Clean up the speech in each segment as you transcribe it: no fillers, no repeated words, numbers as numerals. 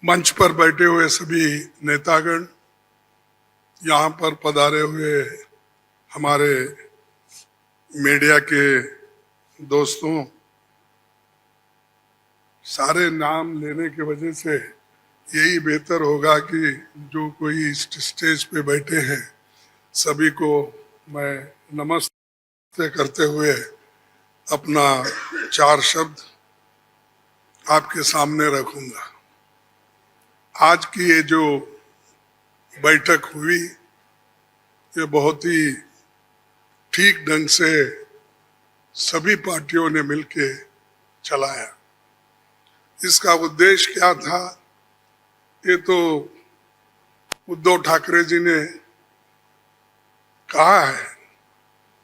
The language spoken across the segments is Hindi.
मंच पर बैठे हुए सभी नेतागण, यहाँ पर पधारे हुए हमारे मीडिया के दोस्तों, सारे नाम लेने की वजह से यही बेहतर होगा कि जो कोई स्टेज पे बैठे हैं सभी को मैं नमस्ते करते हुए अपना 4 शब्द आपके सामने रखूंगा। आज की ये जो बैठक हुई ये बहुत ही ठीक ढंग से सभी पार्टियों ने मिलके चलाया। इसका उद्देश्य क्या था ये तो उद्धव ठाकरे जी ने कहा है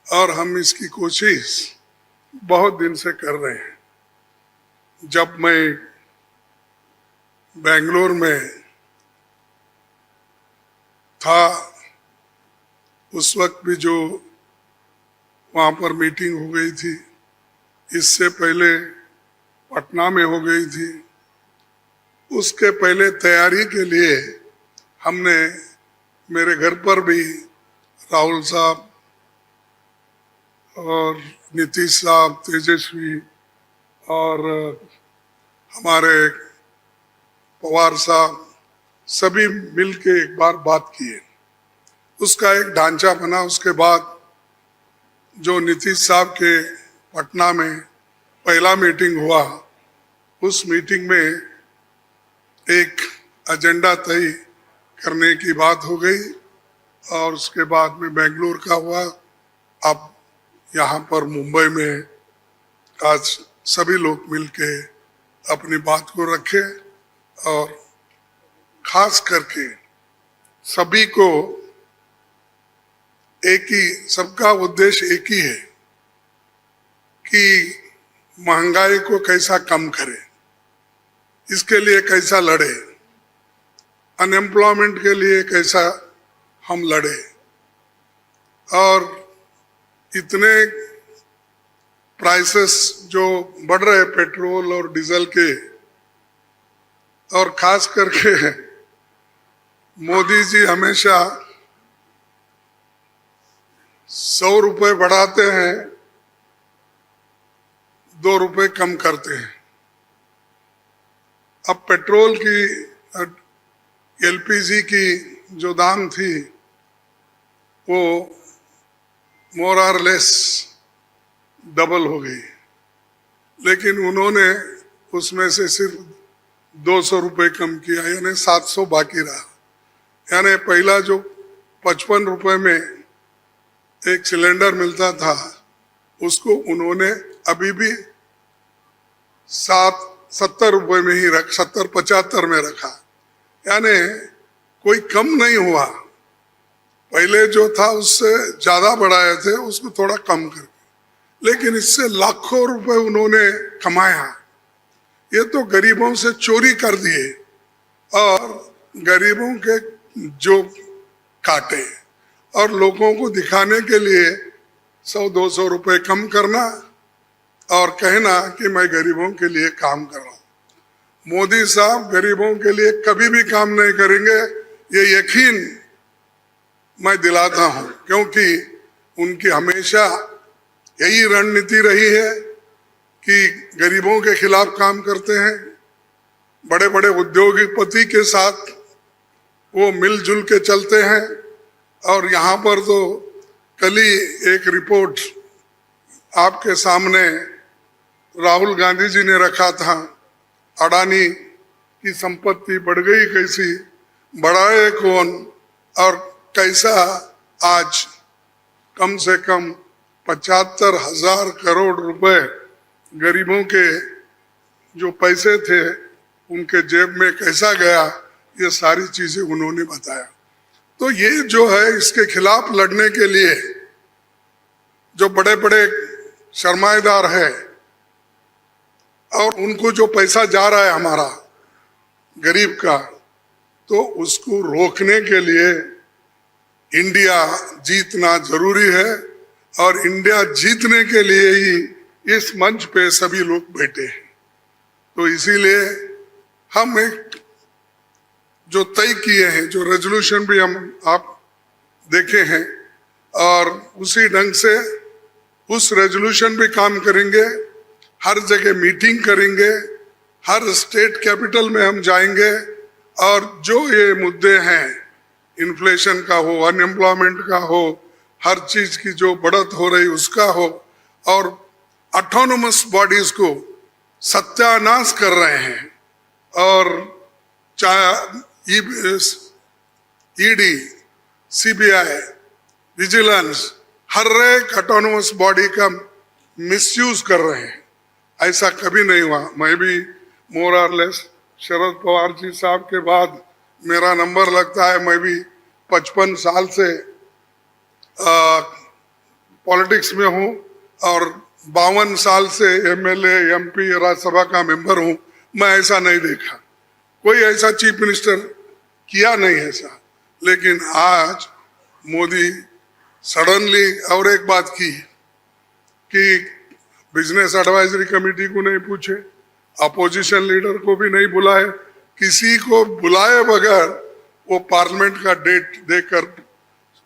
और हम इसकी कोशिश बहुत दिन से कर रहे हैं। जब मैं बेंगलोर में था उस वक्त भी जो वहाँ पर मीटिंग हो गई थी, इससे पहले पटना में हो गई थी, उसके पहले तैयारी के लिए हमने मेरे घर पर भी राहुल साहब और नीतीश साहब, तेजस्वी और हमारे पवार साहब सभी मिलके एक बार बात किए। उसका एक ढांचा बना। उसके बाद जो नीतीश साहब के पटना में पहला मीटिंग हुआ, उस मीटिंग में एक एजेंडा तय करने की बात हो गई और उसके बाद में बेंगलुरु का हुआ। अब यहाँ पर मुंबई में आज सभी लोग मिलके अपनी बात को रखे और खास करके सभी को एक ही, सबका उद्देश्य एक ही है कि महंगाई को कैसा कम करें, इसके लिए कैसा लड़े, अनएम्प्लॉयमेंट के लिए कैसा हम लड़े। और इतने प्राइसेस जो बढ़ रहे पेट्रोल और डीजल के, और खास करके मोदी जी हमेशा 100 रुपए बढ़ाते हैं, 2 रुपए कम करते हैं। अब पेट्रोल की, एलपीजी की जो दाम थी वो मोर और लेस डबल हो गई, लेकिन उन्होंने उसमें से सिर्फ 200 रुपए कम किया, यानी 700 बाकी रहा। यानी पहला जो 55 रुपए में एक सिलेंडर मिलता था उसको उन्होंने अभी भी 70 रुपए में ही 70-75 में रखा, यानी कोई कम नहीं हुआ। पहले जो था उससे ज्यादा बढ़ाए थे, उसको थोड़ा कम कर, लेकिन इससे लाखों रुपए उन्होंने कमाया। ये तो गरीबों से चोरी कर दिए और गरीबों के जो काटे और लोगों को दिखाने के लिए 100-200 रुपए कम करना और कहना कि मैं गरीबों के लिए काम कर रहा हूं। मोदी साहब गरीबों के लिए कभी भी काम नहीं करेंगे, ये यकीन मैं दिलाता हूं, क्योंकि उनकी हमेशा यही रणनीति रही है कि गरीबों के खिलाफ काम करते हैं। बड़े बड़े उद्योगपति के साथ वो मिलजुल के चलते हैं। और यहाँ पर तो कल ही एक रिपोर्ट आपके सामने राहुल गांधी जी ने रखा था, अडानी की संपत्ति बढ़ गई कैसी, बढ़ाए कौन, और कैसा आज कम से कम 75,000 करोड़ रुपए गरीबों के जो पैसे थे उनके जेब में कैसा गया, ये सारी चीजें उन्होंने बताया। तो ये जो है, इसके खिलाफ लड़ने के लिए जो बड़े बड़े सरमाएदार है और उनको जो पैसा जा रहा है हमारा गरीब का, तो उसको रोकने के लिए इंडिया जीतना जरूरी है। और इंडिया जीतने के लिए ही इस मंच पे सभी लोग बैठे हैं। तो इसीलिए हम एक जो तय किए हैं, जो रेजोल्यूशन भी हम आप देखे हैं, और उसी ढंग से उस रेजोल्यूशन पे काम करेंगे। हर जगह मीटिंग करेंगे, हर स्टेट कैपिटल में हम जाएंगे और जो ये मुद्दे हैं, इन्फ्लेशन का हो, अनएम्प्लॉयमेंट का हो, हर चीज की जो बढ़त हो रही उसका हो, और ऑटोनोमस बॉडीज को सत्यानाश कर रहे हैं, और चाहे ईडी, सीबीआई, विजिलेंस, हर एक ऑटोनोमस बॉडी का मिसयूज कर रहे हैं। ऐसा कभी नहीं हुआ। मैं भी मोर और लेस शरद पवार जी साहब के बाद मेरा नंबर लगता है। मैं भी 55 साल से पॉलिटिक्स में हूँ और 52 साल से एमएलए, एमपी, राज्यसभा का मेंबर हूँ। मैं ऐसा नहीं देखा, कोई ऐसा चीफ मिनिस्टर किया नहीं ऐसा। लेकिन आज मोदी सडनली और एक बात की कि बिजनेस एडवाइजरी कमेटी को नहीं पूछे, अपोजिशन लीडर को भी नहीं बुलाए, किसी को बुलाए बगैर वो पार्लियामेंट का डेट देकर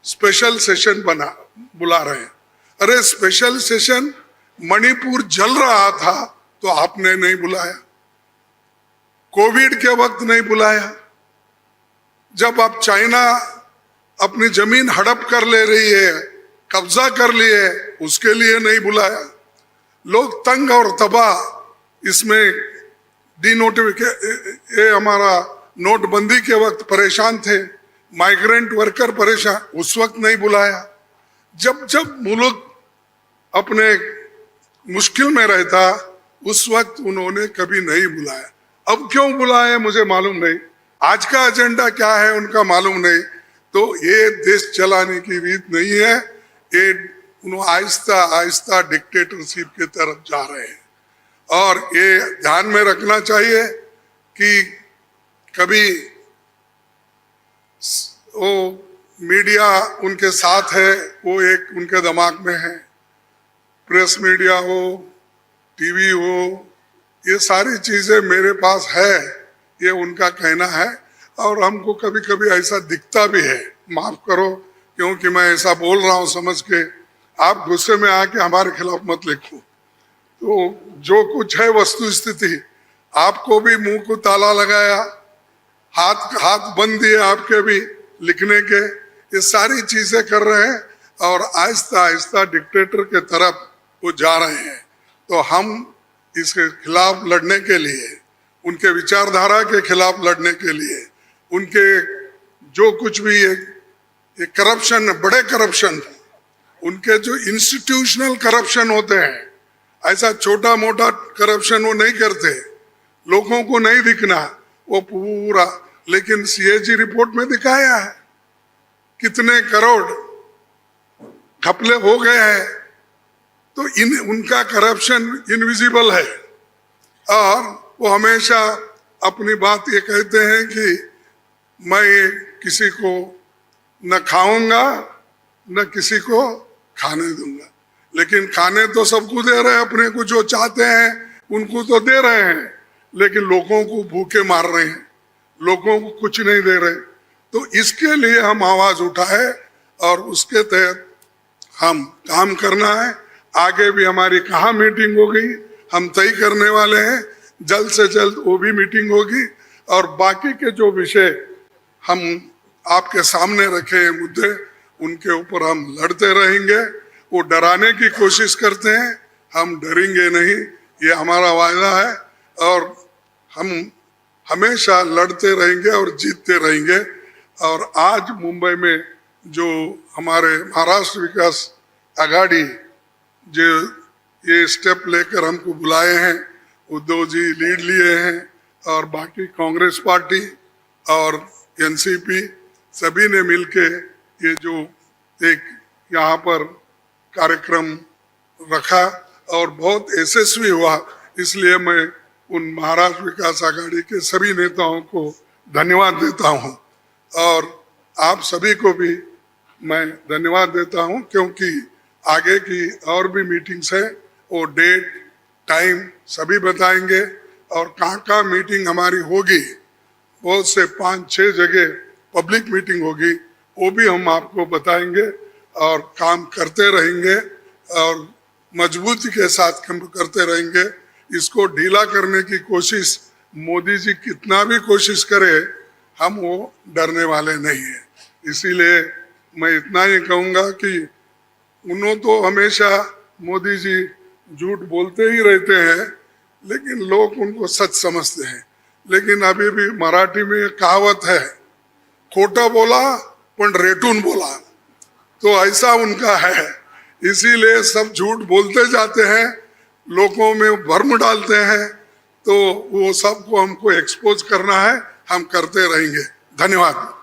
स्पेशल सेशन बुला रहे हैं। अरे स्पेशल सेशन, मणिपुर जल रहा था तो आपने नहीं बुलाया, कोविड के वक्त नहीं बुलाया, जब आप चाइना अपनी जमीन हड़प कर ले रही है, कब्जा कर लिए, उसके लिए नहीं बुलाया। लोग तंग और तबाह इसमें ये हमारा नोटबंदी के वक्त परेशान थे, माइग्रेंट वर्कर परेशान, उस वक्त नहीं बुलाया। जब जब मुल्क अपने मुश्किल में रहता उस वक्त उन्होंने कभी नहीं बुलाया। अब क्यों बुलाए मुझे मालूम नहीं, आज का एजेंडा क्या है उनका मालूम नहीं। तो ये देश चलाने की रीत नहीं है, ये उन्होंने आहिस्ता आहिस्ता डिक्टेटरशिप की तरफ जा रहे हैं। और ये ध्यान में रखना चाहिए कि कभी वो मीडिया उनके साथ है, वो एक उनके दिमाग में है, प्रेस मीडिया हो, टीवी हो, ये सारी चीजें मेरे पास है, ये उनका कहना है। और हमको कभी कभी ऐसा दिखता भी है, माफ करो क्योंकि मैं ऐसा बोल रहा हूँ समझ के, आप गुस्से में आके हमारे खिलाफ मत लिखो। तो जो कुछ है वस्तु स्थिति, आपको भी मुंह को ताला लगाया, हाथ बंद दिए आपके भी लिखने के, ये सारी चीजें कर रहे हैं और आहिस्ता आहिस्ता डिक्टेटर के तरफ वो जा रहे हैं। तो हम इसके खिलाफ लड़ने के लिए, उनके विचारधारा के खिलाफ लड़ने के लिए, उनके जो कुछ भी ये करप्शन, बड़े करप्शन, उनके जो इंस्टीट्यूशनल करप्शन होते हैं, ऐसा छोटा मोटा करप्शन वो नहीं करते, लोगों को नहीं दिखना वो पूरा। लेकिन सीएजी रिपोर्ट में दिखाया है कितने करोड़ घपले हो गए हैं। तो उनका करप्शन इनविजिबल है और वो हमेशा अपनी बात ये कहते हैं कि मैं किसी को न खाऊंगा न किसी को खाने दूंगा। लेकिन खाने तो सबको दे रहे हैं, अपने को जो चाहते हैं उनको तो दे रहे हैं, लेकिन लोगों को भूखे मार रहे हैं, लोगों को कुछ नहीं दे रहे। तो इसके लिए हम आवाज उठाए और उसके तहत हम काम करना है। आगे भी हमारी कहाँ मीटिंग होगी हम तय करने वाले हैं, जल्द से जल्द वो भी मीटिंग होगी। और बाकी के जो विषय हम आपके सामने रखे हैं मुद्दे, उनके ऊपर हम लड़ते रहेंगे। वो डराने की कोशिश करते हैं, हम डरेंगे नहीं, ये हमारा वायदा है। और हम हमेशा लड़ते रहेंगे और जीतते रहेंगे। और आज मुंबई में जो हमारे महाराष्ट्र विकास आघाड़ी जो ये स्टेप लेकर हमको बुलाए हैं, उद्धव जी लीड लिए हैं और बाकी कांग्रेस पार्टी और एनसीपी सभी ने मिलके ये जो एक यहाँ पर कार्यक्रम रखा और बहुत यशस्वी हुआ। इसलिए मैं उन महाराष्ट्र विकास आघाड़ी के सभी नेताओं को धन्यवाद देता हूँ और आप सभी को भी मैं धन्यवाद देता हूँ, क्योंकि आगे की और भी मीटिंग्स है, वो डेट टाइम सभी बताएंगे और कहाँ कहाँ मीटिंग हमारी होगी बहुत से 5-6 जगह पब्लिक मीटिंग होगी, वो भी हम आपको बताएंगे और काम करते रहेंगे और मजबूती के साथ काम करते रहेंगे। इसको ढीला करने की कोशिश मोदी जी कितना भी कोशिश करे, हम वो डरने वाले नहीं है। इसीलिए मैं इतना ही कहूँगा कि उन्होंने तो हमेशा मोदी जी झूठ बोलते ही रहते हैं, लेकिन लोग उनको सच समझते हैं। लेकिन अभी भी मराठी में एक कहावत है, खोटा बोला पण रेटून बोला, तो ऐसा उनका है। इसीलिए सब झूठ बोलते जाते हैं, लोगों में भ्रम डालते हैं, तो वो सबको हमको एक्सपोज करना है, हम करते रहेंगे। धन्यवाद।